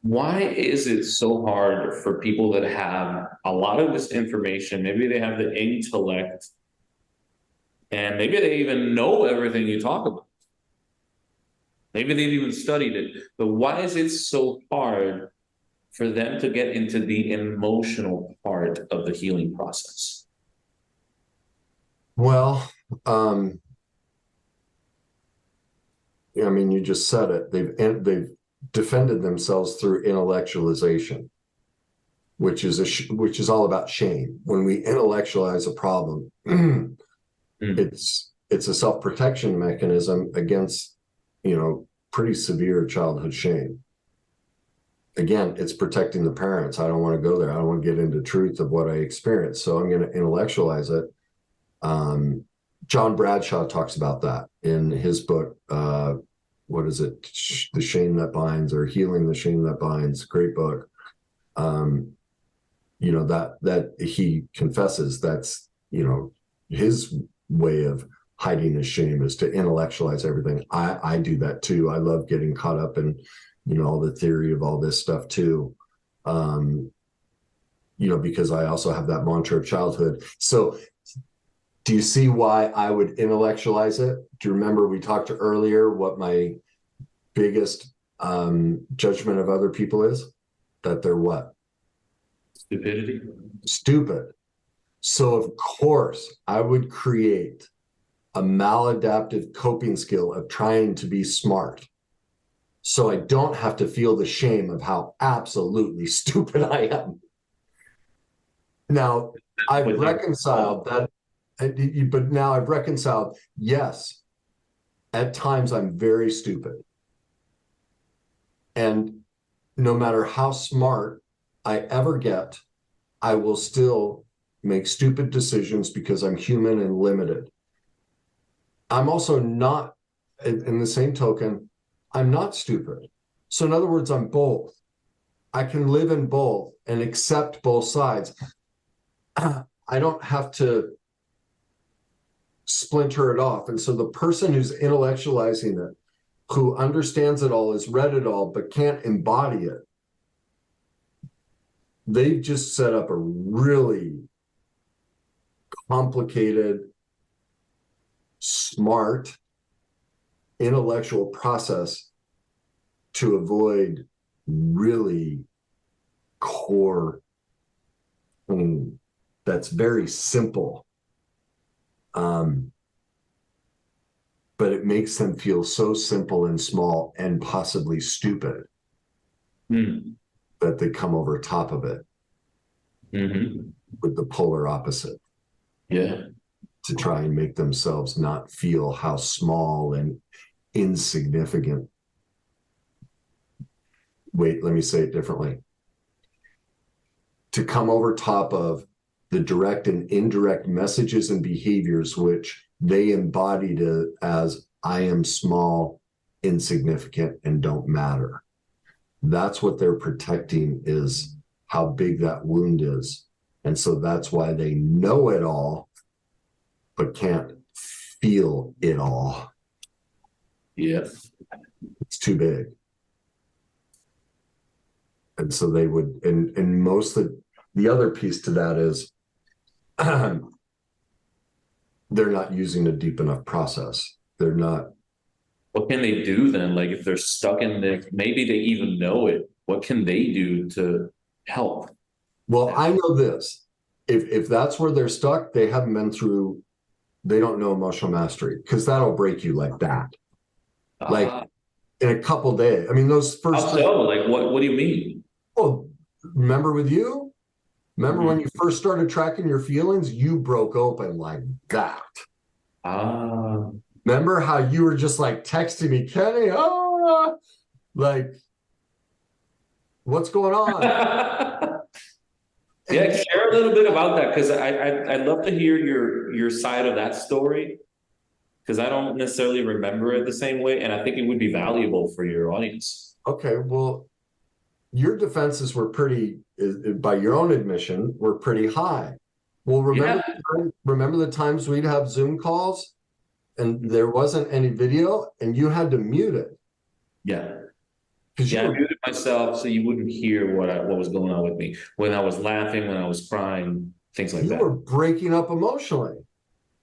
Why is it so hard for people that have a lot of this information? Maybe they have the intellect and maybe they even know everything you talk about. Maybe they've even studied it. But why is it so hard for them to get into the emotional part of the healing process? Well, I mean, you just said it. They've defended themselves through intellectualization, which is all about shame. When we intellectualize a problem, it's a self-protection mechanism against, pretty severe childhood shame. Again, it's protecting the parents. I don't want to go there. I don't want to get into truth of what I experienced. So I'm going to intellectualize it. John Bradshaw talks about that in his book. What is it? The Shame That Binds, or Healing the Shame That Binds. Great book. That he confesses that's, his way of hiding his shame is to intellectualize everything. I do that too. I love getting caught up in, all the theory of all this stuff too. Because I also have that mantra of childhood. So do you see why I would intellectualize it? Do you remember we talked earlier what my biggest judgment of other people is? That they're what? Stupidity. Stupid. So of course I would create a maladaptive coping skill of trying to be smart, so I don't have to feel the shame of how absolutely stupid I am. Now, I've reconciled that, but now I've reconciled, yes, at times I'm very stupid. And no matter how smart I ever get, I will still make stupid decisions because I'm human and limited. I'm also not, in the same token, I'm not stupid. So in other words, I'm both. I can live in both and accept both sides. I don't have to splinter it off. And so the person who's intellectualizing it, who understands it all, has read it all, but can't embody it, they've just set up a really complicated, smart, intellectual process to avoid really core thing that's very simple. But it makes them feel so simple and small and possibly stupid that they come over top of it with the polar opposite. Yeah. To try and make themselves not feel how small and insignificant. Wait, let me say it differently. To come over top of the direct and indirect messages and behaviors which they embodied as I am small, insignificant, and don't matter. That's what they're protecting, is how big that wound is. And so that's why they know it all, but can't feel it all. Yes. It's too big. And so they would, and most of the other piece to that is they're not using a deep enough process. They're not. What can they do then? Like if they're stuck in there, maybe they even know it. What can they do to help? Well, I know this. If that's where they're stuck, they haven't been through, they don't know emotional mastery, because that'll break you like that. Like in a couple days. I mean, those first. So, like what do you mean? Well, remember with you? Remember when you first started tracking your feelings, you broke open like that. Remember how you were just like texting me, Kenny, like, what's going on? Yeah, share a little bit about that, because I'd love to hear your side of that story, because I don't necessarily remember it the same way, and I think it would be valuable for your audience. Okay, well, your defenses were pretty, by your own admission, were pretty high. Well, remember the times we'd have Zoom calls and there wasn't any video and you had to mute it. Yeah. Because Yeah, I muted myself so you wouldn't hear what was going on with me. When I was laughing, when I was crying, things like you that. were breaking up emotionally.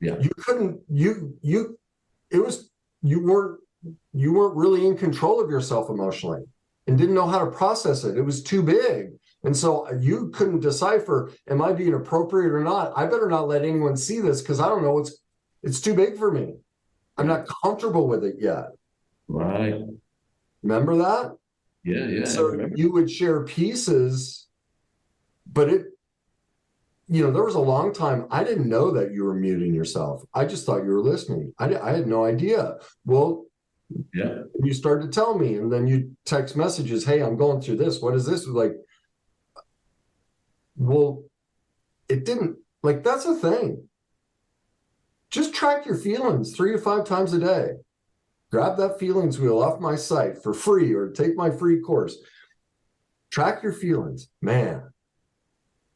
Yeah. You couldn't, it was, you weren't really in control of yourself emotionally and didn't know how to process it. It was too big. And so you couldn't decipher, am I being appropriate or not? I better not let anyone see this because I don't know it's too big for me. I'm not comfortable with it yet. Right. Remember that? Yeah, yeah. I So remember. you would share pieces, but there was a long time I didn't know that you were muting yourself. I just thought you were listening. I had no idea. Well, Yeah. you started to tell me, and then you text messages, hey, I'm going through this. What is this? Like, well, it didn't, like, that's a thing. Just track your feelings 3 to 5 times a day. Grab that feelings wheel off my site for free or take my free course. Track your feelings. Man,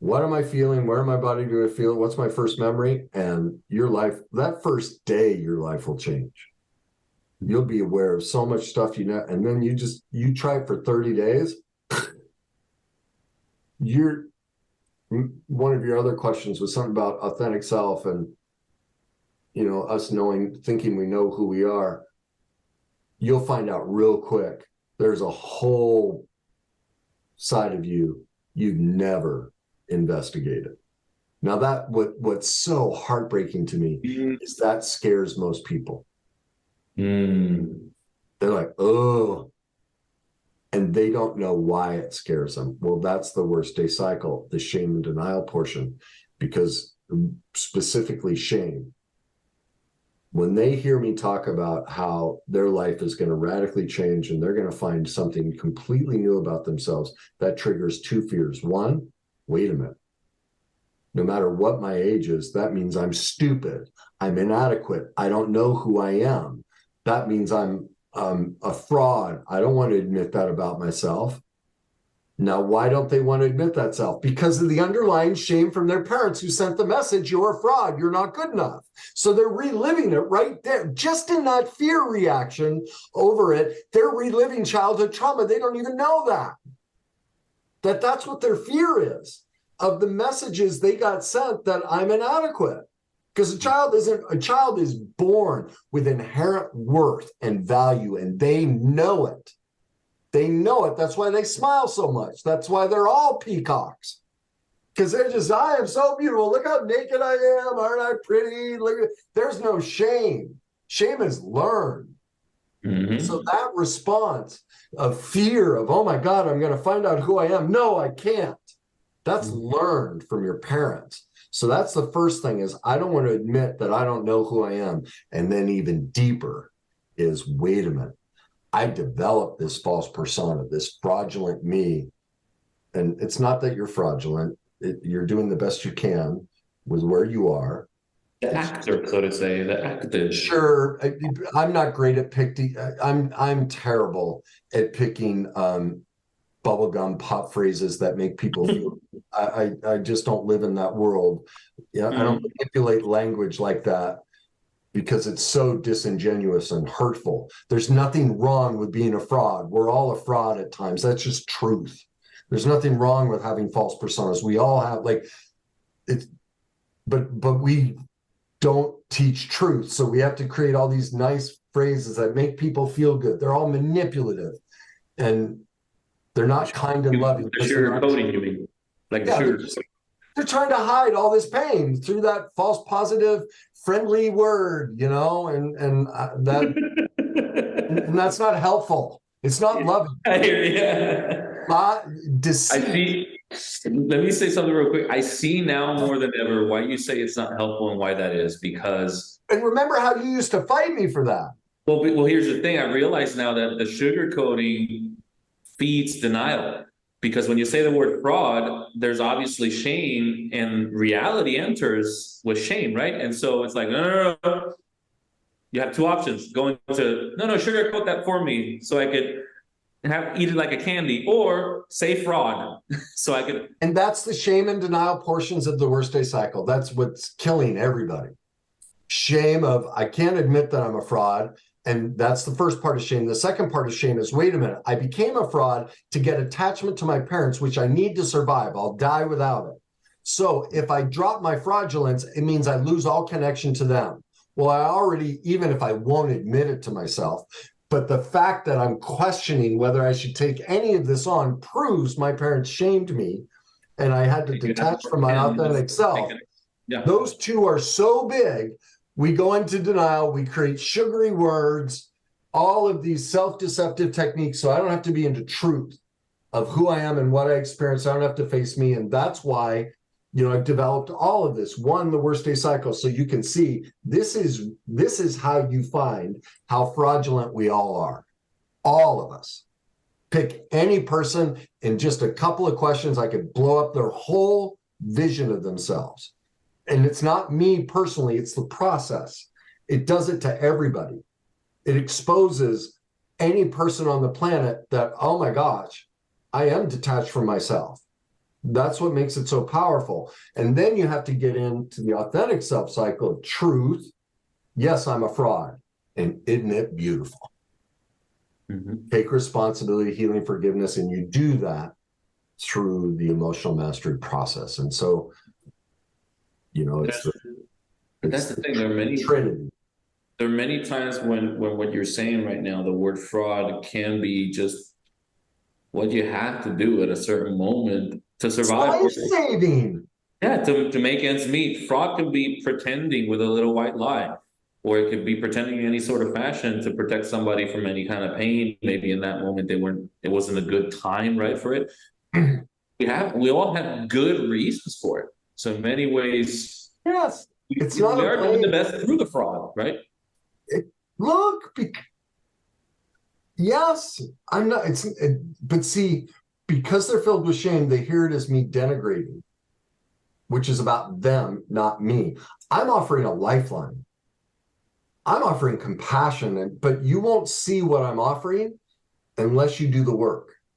what am I feeling? Where in my body do I feel? What's my first memory? And your life, that first day, your life will change. You'll be aware of so much stuff and then you try it for 30 days. One of your other questions was something about authentic self and, us thinking we know who we are. You'll find out real quick. There's a whole side of you you've never investigated. Now what's so heartbreaking to me is that scares most people. Mm. They're like, oh, and they don't know why it scares them. Well, that's the worst day cycle, the shame and denial portion, because specifically shame. When they hear me talk about how their life is going to radically change and they're going to find something completely new about themselves, that triggers 2 fears. One, wait a minute. No matter what my age is, that means I'm stupid. I'm inadequate. I don't know who I am. That means I'm a fraud. I don't want to admit that about myself. Now, why don't they want to admit that self? Because of the underlying shame from their parents who sent the message, you're a fraud, you're not good enough. So they're reliving it right there. Just in that fear reaction over it, they're reliving childhood trauma. They don't even know that's what their fear is, of the messages they got sent that I'm inadequate. Because a child is born with inherent worth and value, and they know it. They know it. That's why they smile so much. That's why they're all peacocks. Because they're just, I am so beautiful. Look how naked I am. Aren't I pretty? There's no shame. Shame is learned. Mm-hmm. So that response of fear of, oh my God, I'm going to find out who I am. No, I can't. That's learned from your parents. So that's the first thing, is I don't want to admit that I don't know who I am. And then even deeper is, wait a minute. I developed this false persona, this fraudulent me. And it's not that you're fraudulent. You're doing the best you can with where you are. The actor, so to say, the actor. Sure, I'm not great at picking. I'm terrible at picking bubblegum pop phrases that make people feel. I just don't live in that world. Yeah, I don't manipulate language like that, because it's so disingenuous and hurtful. There's nothing wrong with being a fraud. We're all a fraud at times. That's just truth. There's nothing wrong with having false personas. We all have, but we don't teach truth. So we have to create all these nice phrases that make people feel good. They're all manipulative, and they're not kind and loving. The sugar coating, you mean? Like the sugar. They're trying to hide all this pain through that false positive friendly word, and that's not helpful. It's not loving. I hear you. Deceit. I see. Let me say something real quick. I see now more than ever why you say it's not helpful and why that is, because. And remember how you used to fight me for that. Well, here's the thing. I realize now that the sugar coating feeds denial. Because when you say the word fraud, there's obviously shame, and reality enters with shame, right? And so it's like, no. You have 2 options. Going to, no, sugarcoat that for me so I could eat it like a candy, or say fraud so I could. And that's the shame and denial portions of the worst day cycle. That's what's killing everybody. Shame of, I can't admit that I'm a fraud. And that's the first part of shame. The second part of shame is, wait a minute, I became a fraud to get attachment to my parents, which I need to survive. I'll die without it. So if I drop my fraudulence, it means I lose all connection to them. Well, I already, even if I won't admit it to myself, but the fact that I'm questioning whether I should take any of this on proves my parents shamed me and I had to detach from my authentic self. Yeah. Those two are so big, we go into denial, we create sugary words, all of these self-deceptive techniques, so I don't have to be into truth of who I am and what I experience. I don't have to face me, and that's why, you know, I've developed all of this. One, the worst day cycle, so you can see this is how you find how fraudulent we all are, all of us. Pick any person in just a couple of questions, I could blow up their whole vision of themselves. And it's not me personally, it's the process. It does it to everybody. It exposes any person on the planet that, oh my gosh, I am detached from myself. That's what makes it so powerful. And then you have to get into the authentic self cycle of truth. Yes, I'm a fraud. And isn't it beautiful? Mm-hmm. Take responsibility, healing, forgiveness, and you do that through the emotional mastery process. And so, you know, that's the thing. There are many trinity. There are many times when what you're saying right now, the word fraud can be just what you have to do at a certain moment to survive. Life-saving. Yeah, to make ends meet. Fraud can be pretending with a little white lie, or it could be pretending in any sort of fashion to protect somebody from any kind of pain. Maybe in that moment it wasn't a good time, right, for it. We all have good reasons for it. So in many ways, yes, we are doing the best through the fraud, right? Yes, I'm not. But see, because they're filled with shame, they hear it as me denigrating, which is about them, not me. I'm offering a lifeline. I'm offering compassion, but you won't see what I'm offering unless you do the work.